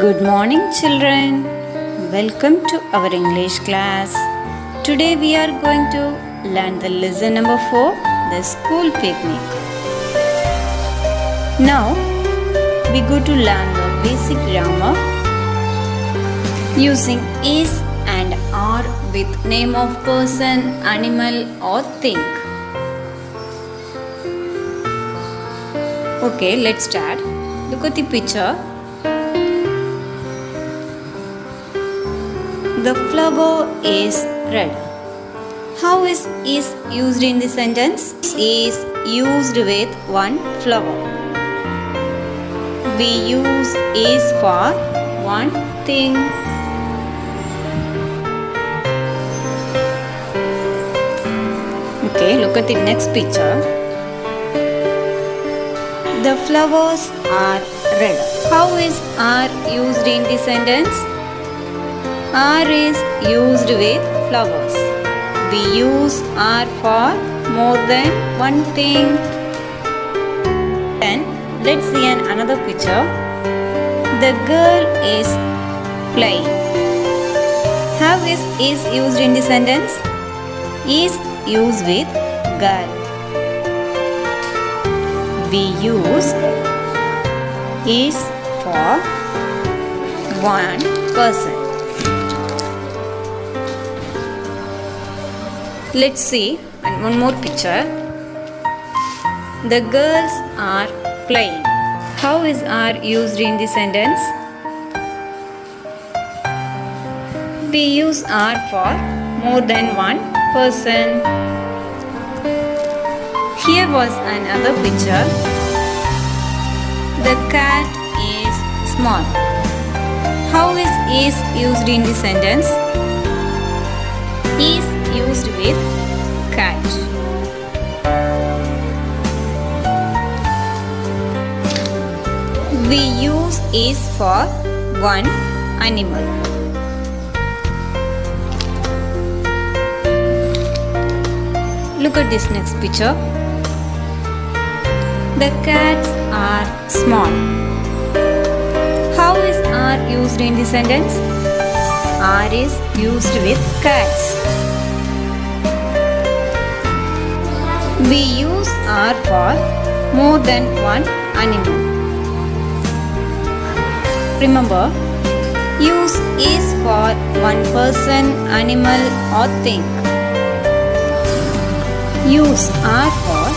Good morning, children. Welcome to our English class. Today we are going to learn the lesson number 4, the school picnic. Now we go to learn the basic grammar using is and are with name of person, animal or thing. Okay, let's start. Look at the picture. The flower is red. How is used in the sentence? Is used with one flower. We use is for one thing. Okay, look at the next picture. The flowers are red. How is are used in the sentence? Are is used with flowers. We use are for more than one thing. Then let's see another picture. The girl is playing. How is used in the sentence? Is used with girl. We use is for one person. Let's see one more picture. The girls are playing. How is are used in the sentence? We use are for more than one person. Here was another picture. The cat is small. How is used in the sentence? Is used with cat. We use is for one animal. Look at this next picture. The cats are small. How is are used in the sentence? Are is used with cats. We use are for more than one animal. Remember, use is for one person, animal or thing. Use are for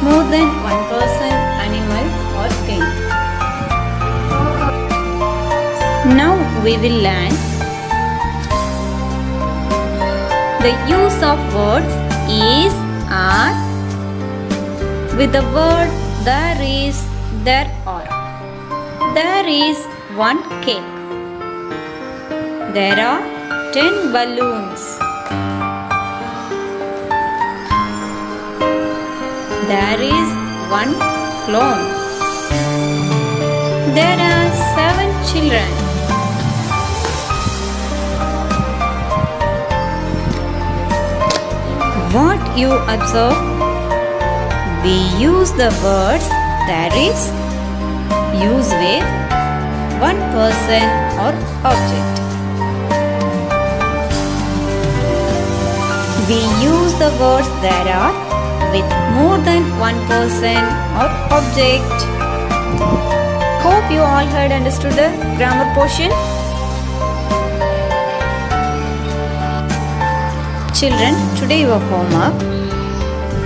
more than one person, animal or thing. Now we will learn the use of words is, are with the word there is, there are. There is one cake. There are 10 balloons. There is one clown. There are 7 children. What you observe? We use the words there is used with one person or object. We use the words there are with more than one person or object. Hope you all had understood the grammar portion. Children, today your homework.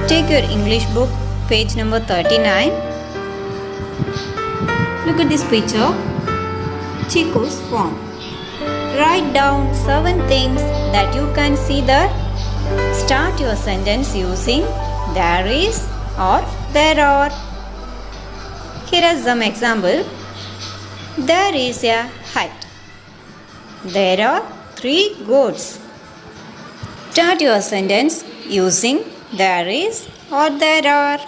Take your English book, page number 39. Look at this picture. Chico's farm. Write down 7 things that you can see there. Start your sentence using there is or there are. Here are some example. There is a hut. There are 3 goats. Start your sentence using there is or there are.